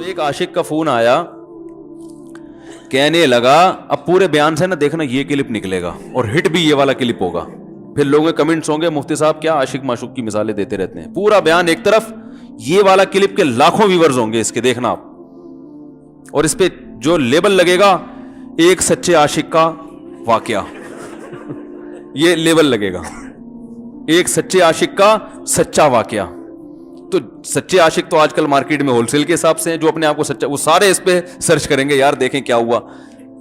ایک عاشق کا فون آیا, کہنے لگا اب پورے بیان سے نا دیکھنا یہ کلپ نکلے گا اور ہٹ بھی یہ والا کلپ ہوگا, پھر لوگوں کے کمنٹس ہوں گے مفتی صاحب کیا عاشق معشوق کی مثالیں دیتے رہتے ہیں. پورا بیان ایک طرف, یہ والا کلپ کے لاکھوں ویورز ہوں گے اس کے, دیکھنا آپ, اور اس پہ جو لیبل لگے گا ایک سچے عاشق کا واقعہ, یہ لیبل لگے گا ایک سچے عاشق کا سچا واقعہ. تو سچے عاشق تو آج کل مارکیٹ میں ہول سیل کے حساب سے ہیں, جو اپنے آپ کو سچا, وہ سارے اس پہ سرچ کریں گے یار دیکھیں کیا ہوا,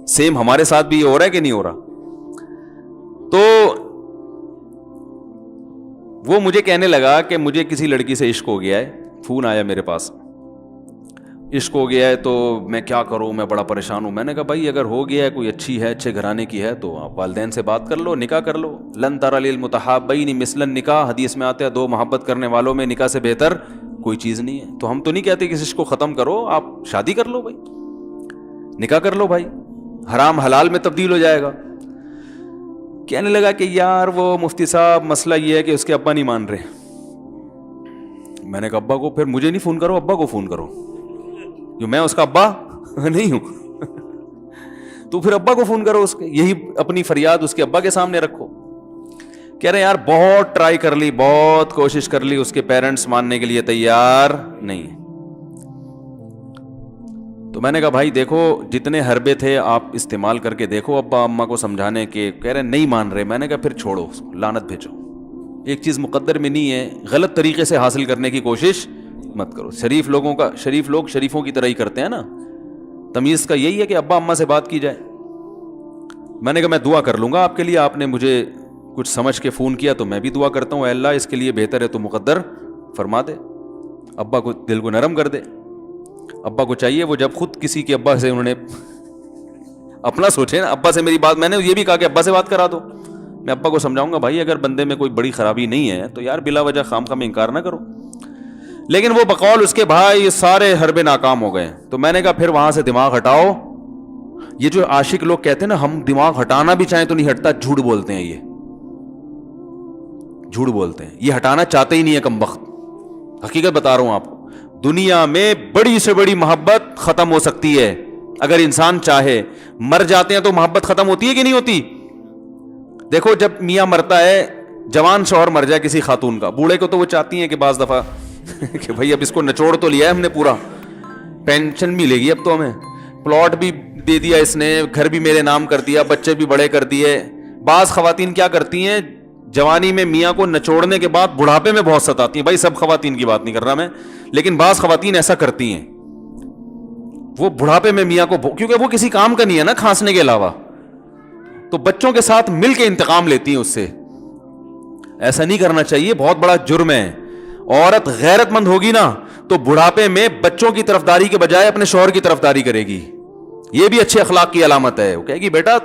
سیم ہمارے ساتھ بھی یہ ہو رہا ہے کہ نہیں ہو رہا. تو وہ مجھے کہنے لگا کہ مجھے کسی لڑکی سے عشق ہو گیا ہے, فون آیا میرے پاس, عشق ہو گیا ہے تو میں کیا کروں, میں بڑا پریشان ہوں. میں نے کہا بھائی اگر ہو گیا ہے, کوئی اچھی ہے, اچھے گھرانے کی ہے, تو آپ والدین سے بات کر لو, نکاح کر لو. لن تر للمتحابین مثل النکاح, حدیث میں آتا ہے دو محبت کرنے والوں میں نکاح سے بہتر کوئی چیز نہیں ہے. تو ہم تو نہیں کہتے کہ اس عشق کو ختم کرو, آپ شادی کر لو بھائی, نکاح کر لو بھائی, حرام حلال میں تبدیل ہو جائے گا. کہنے لگا کہ یار وہ مفتی صاحب مسئلہ یہ ہے کہ اس کے ابا نہیں مان رہے. میں نے کہا ابا کو, پھر مجھے نہیں فون کرو, ابا کو فون کرو, جو میں اس کا ابا نہیں ہوں. تو پھر ابا کو فون کرو اس کے, یہی اپنی فریاد اس کے ابا کے سامنے رکھو. کہہ رہے یار بہت ٹرائی کر لی, بہت کوشش کر لی, اس کے پیرنٹس ماننے کے لیے تیار نہیں. تو میں نے کہا بھائی دیکھو جتنے حربے تھے آپ استعمال کر کے دیکھو ابا اماں کو سمجھانے کے, کہہ رہے نہیں مان رہے. میں نے کہا پھر چھوڑو, لعنت بھیجو, ایک چیز مقدر میں نہیں ہے, غلط طریقے سے حاصل کرنے کی کوشش مت کرو. شریف لوگ شریفوں کی طرح ہی کرتے ہیں نا, تمیز کا یہی ہے کہ ابا اماں سے بات کی جائے. میں نے کہا میں دعا کر لوں گا آپ کے لیے, آپ نے مجھے کچھ سمجھ کے فون کیا تو میں بھی دعا کرتا ہوں, اے اللہ اس کے لیے بہتر ہے تو مقدر فرما دے, ابا کو دل کو نرم کر دے. ابا کو چاہیے وہ جب خود کسی کے ابا سے انہوں نے اپنا سوچے نا, ابا سے میری بات, میں نے یہ بھی کہا کہ ابا سے بات کرا دو. میں ابا کو سمجھاؤں گا بھائی اگر بندے میں کوئی بڑی خرابی نہیں ہے تو یار بلا وجہ خام خام انکار نہ کرو. لیکن وہ بقول اس کے بھائی سارے حربے ناکام ہو گئے. تو میں نے کہا پھر وہاں سے دماغ ہٹاؤ. یہ جو عاشق لوگ کہتے ہیں نا ہم دماغ ہٹانا بھی چاہیں تو نہیں ہٹتا, جھوٹ بولتے ہیں, یہ جھوٹ بولتے ہیں, یہ ہٹانا چاہتے ہی نہیں ہے کمبخت. حقیقت بتا رہا ہوں آپ کو, دنیا میں بڑی سے بڑی محبت ختم ہو سکتی ہے اگر انسان چاہے. مر جاتے ہیں تو محبت ختم ہوتی ہے کہ نہیں ہوتی؟ دیکھو جب میاں مرتا ہے, جوان شوہر مر جائے کسی خاتون کا, بوڑھے کو تو وہ چاہتی ہیں کہ بعض دفعہ کہ بھائی اب اس کو نچوڑ تو لیا ہے ہم نے, پورا پینشن ملے گی اب تو ہمیں, پلاٹ بھی دے دیا اس نے, گھر بھی میرے نام کر دیا, بچے بھی بڑے کر دیے. بعض خواتین کیا کرتی ہیں, جوانی میں میاں کو نچوڑنے کے بعد بڑھاپے میں بہت ستاتی ہیں. بھائی سب خواتین کی بات نہیں کر رہا میں, لیکن بعض خواتین ایسا کرتی ہیں, وہ بڑھاپے میں میاں کو, کیونکہ وہ کسی کام کا نہیں ہے نا کھانسنے کے علاوہ, تو بچوں کے ساتھ مل کے انتقام لیتی ہیں اس سے. ایسا نہیں کرنا چاہیے, بہت بڑا جرم ہے. عورت غیرت مند ہوگی نا تو بڑھاپے میں بچوں کی طرفداری کے بجائے اپنے شوہر کی طرفداری کرے گی. یہ بھی اچھے اخلاق کی علامت ہے. وہ کہے گی بیٹا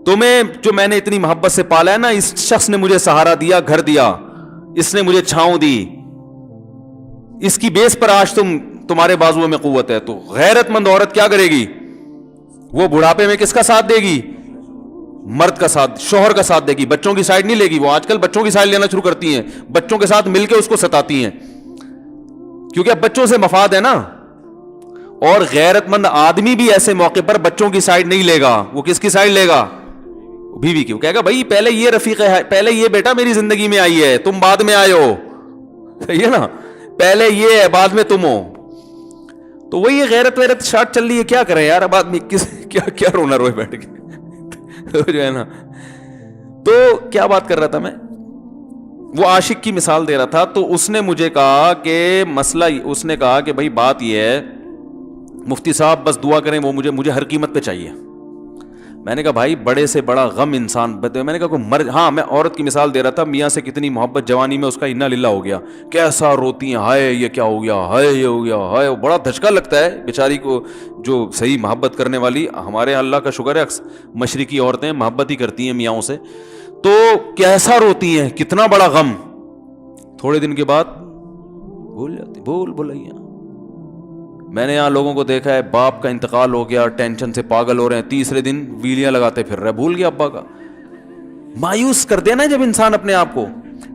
تمہیں جو میں نے اتنی محبت سے پالا ہے نا, اس شخص نے مجھے سہارا دیا, گھر دیا, اس نے مجھے چھاؤں دی, اس کی بیس پر آج تمہارے بازوؤں میں قوت ہے. تو غیرت مند عورت کیا کرے گی, وہ بڑھاپے میں کس کا ساتھ دے گی؟ مرد کا ساتھ, شوہر کا ساتھ دے گی, بچوں کی سائیڈ نہیں لے گی. وہ آج کل بچوں کی سائیڈ لینا شروع کرتی ہیں, بچوں کے ساتھ مل کے اس کو ستاتی ہیں, کیونکہ اب بچوں سے مفاد ہے نا. اور غیرت مند آدمی بھی ایسے موقع پر بچوں کی سائیڈ نہیں لے گا. وہ کس کی سائیڈ لے گا؟ بیوی کی. وہ کہے گا بھائی پہلے یہ رفیق ہے, پہلے یہ بیٹا میری زندگی میں آئی ہے, تم بعد میں آئے ہو, صحیح ہے نا, پہلے یہ ہے بعد میں تم ہو. تو وہی غیرت ویرت شارٹ چل رہی ہے. کیا کریں یار اب آدمی کیا رونا روئے بیٹھ کے جو ہے نا. تو کیا بات کر رہا تھا میں, وہ عاشق کی مثال دے رہا تھا. تو اس نے مجھے کہا کہ مسئلہ, اس نے کہا کہ بھائی بات یہ ہے مفتی صاحب بس دعا کریں, وہ مجھے ہر قیمت پہ چاہیے. میں نے کہا بھائی بڑے سے بڑا غم انسان, میں نے کہا کوئی ہاں میں عورت کی مثال دے رہا تھا, میاں سے کتنی محبت جوانی میں اس کا انا للہ ہو گیا, کیسا روتی ہیں, ہائے یہ کیا ہو گیا, ہائے یہ ہو گیا, ہائے. بڑا دھچکا لگتا ہے بیچاری کو, جو صحیح محبت کرنے والی. ہمارے اللہ کا شکر ہے مشرقی عورتیں محبت ہی کرتی ہیں میاں سے, تو کیسا روتی ہیں, کتنا بڑا غم. تھوڑے دن کے بعد بھول جاتی, بھولائیے. میں نے یہاں لوگوں کو دیکھا ہے, باپ کا انتقال ہو گیا, ٹینشن سے پاگل ہو رہے ہیں, تیسرے دن ویلیاں لگاتے پھر رہے, بھول گیا ابا کا. مایوس کر دینا جب انسان اپنے آپ کو.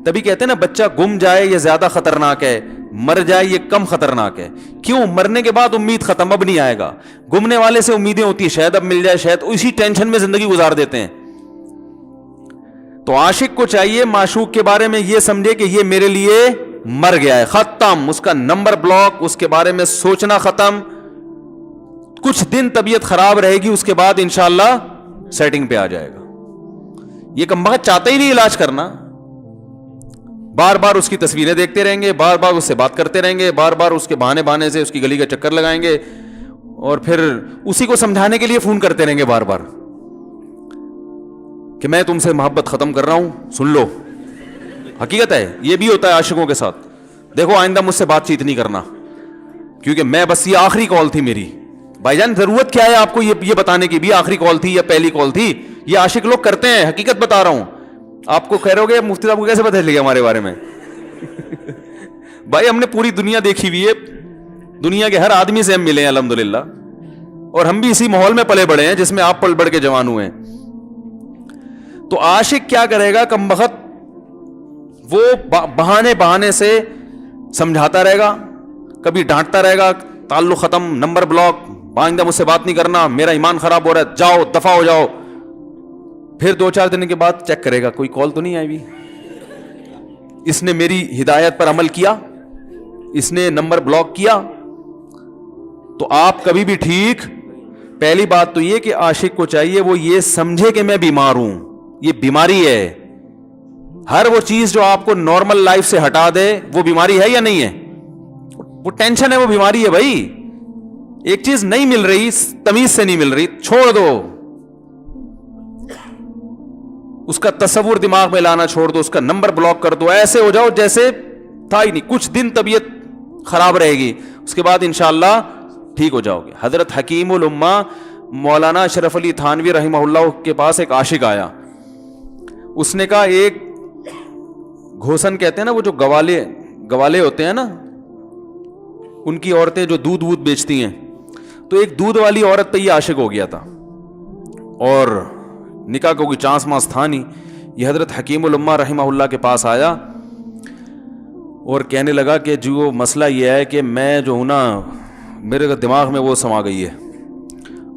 تبھی کہتے ہیں نا بچہ گم جائے یہ زیادہ خطرناک ہے, مر جائے یہ کم خطرناک ہے. کیوں؟ مرنے کے بعد امید ختم, اب نہیں آئے گا. گمنے والے سے امیدیں ہوتی ہیں شاید اب مل جائے, شاید, اسی ٹینشن میں زندگی گزار دیتے ہیں. تو عاشق کو چاہیے معشوق کے بارے میں یہ سمجھے کہ یہ میرے لیے مر گیا ہے, ختم, اس کا نمبر بلاک, اس کے بارے میں سوچنا ختم. کچھ دن طبیعت خراب رہے گی, اس کے بعد انشاءاللہ سیٹنگ پہ آ جائے گا. یہ کمبخت چاہتا ہی نہیں علاج کرنا, بار بار اس کی تصویریں دیکھتے رہیں گے, بار بار اس سے بات کرتے رہیں گے, بار بار اس کے بہانے سے اس کی گلی کا چکر لگائیں گے, اور پھر اسی کو سمجھانے کے لیے فون کرتے رہیں گے بار بار کہ میں تم سے محبت ختم کر رہا ہوں, سن لو. حقیقت ہے, یہ بھی ہوتا ہے عاشقوں کے ساتھ. دیکھو آئندہ مجھ سے بات چیت نہیں کرنا, کیونکہ میں بس یہ آخری کال تھی میری. بھائی جان ضرورت کیا ہے آپ کو یہ بتانے کی بھی آخری کال تھی یا پہلی کال تھی؟ یہ عاشق لوگ کرتے ہیں, حقیقت بتا رہا ہوں. آپ کو کہہ رہے ہو گے مفتی صاحب کو کیسے پتہ چل گیا ہمارے بارے میں؟ بھائی ہم نے پوری دنیا دیکھی ہوئی ہے, دنیا کے ہر آدمی سے ہم ملے ہیں الحمدللہ, اور ہم بھی اسی ماحول میں پلے بڑے ہیں جس میں آپ پل بڑھ کے جوان ہوئے ہیں. تو عاشق کیا کرے گا کمبخت, وہ بہانے سے سمجھاتا رہے گا, کبھی ڈانٹتا رہے گا, تعلق ختم, نمبر بلاک, آئندہ مجھ سے بات نہیں کرنا, میرا ایمان خراب ہو رہا ہے, جاؤ دفع ہو جاؤ. پھر 2-4 دن کے بعد چیک کرے گا کوئی کال تو نہیں آئی بھی, اس نے میری ہدایت پر عمل کیا, اس نے نمبر بلاک کیا. تو آپ کبھی بھی ٹھیک. پہلی بات تو یہ کہ عاشق کو چاہیے وہ یہ سمجھے کہ میں بیمار ہوں, یہ بیماری ہے. ہر وہ چیز جو آپ کو نارمل لائف سے ہٹا دے وہ بیماری ہے یا نہیں ہے؟ وہ ٹینشن ہے, وہ بیماری ہے بھائی. ایک چیز نہیں مل رہی, تمیز سے نہیں مل رہی, چھوڑ دو, اس کا تصور دماغ میں لانا چھوڑ دو, اس کا نمبر بلاک کر دو, ایسے ہو جاؤ جیسے تھا ہی نہیں. کچھ دن طبیعت خراب رہے گی, اس کے بعد انشاءاللہ ٹھیک ہو جاؤ گے. حضرت حکیم الامہ مولانا اشرف علی تھانوی رحمہ اللہ کے پاس ایک عاشق آیا. اس نے کہا, ایک گھوسن کہتے ہیں نا, وہ جو گوالے ہوتے ہیں نا, ان کی عورتیں جو دودھ بیچتی ہیں, تو ایک دودھ والی عورت پہ یہ عاشق ہو گیا تھا, اور نکاح کو کوئی چانس مانس تھا نہیں. یہ حضرت حکیم الامہ رحمہ اللہ کے پاس آیا اور کہنے لگا کہ جو مسئلہ یہ ہے کہ میں جو ہوں نا, میرے دماغ میں وہ سما گئی ہے,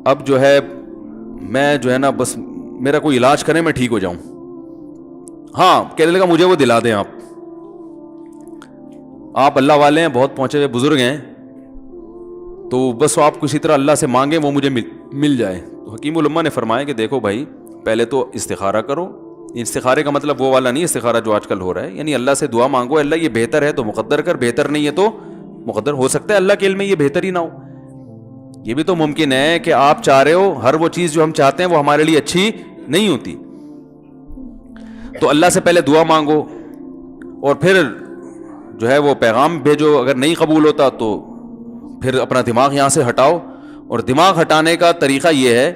اب جو ہے میں جو ہے نا بس میرا کوئی علاج کریں میں ٹھیک ہو جاؤں. ہاں, کہنے لگا مجھے وہ دلا دیں آپ اللہ والے ہیں, بہت پہنچے ہوئے بزرگ ہیں, تو بس آپ کسی طرح اللہ سے مانگیں وہ مجھے مل جائے. تو حکیم الامہ نے فرمایا کہ دیکھو بھائی, پہلے تو استخارہ کرو. استخارے کا مطلب وہ والا نہیں استخارہ جو آج کل ہو رہا ہے, یعنی اللہ سے دعا مانگو, اللہ یہ بہتر ہے تو مقدر کر, بہتر نہیں ہے تو مقدر. ہو سکتا ہے اللہ کے علم میں یہ بہتر ہی نہ ہو, یہ بھی تو ممکن ہے کہ آپ چاہ رہے ہو ہر وہ چیز جو ہم چاہتے ہیں وہ ہمارے لیے اچھی نہیں ہوتی. تو اللہ سے پہلے دعا مانگو, اور پھر جو ہے وہ پیغام بھیجو. اگر نہیں قبول ہوتا تو پھر اپنا دماغ یہاں سے ہٹاؤ. اور دماغ ہٹانے کا طریقہ یہ ہے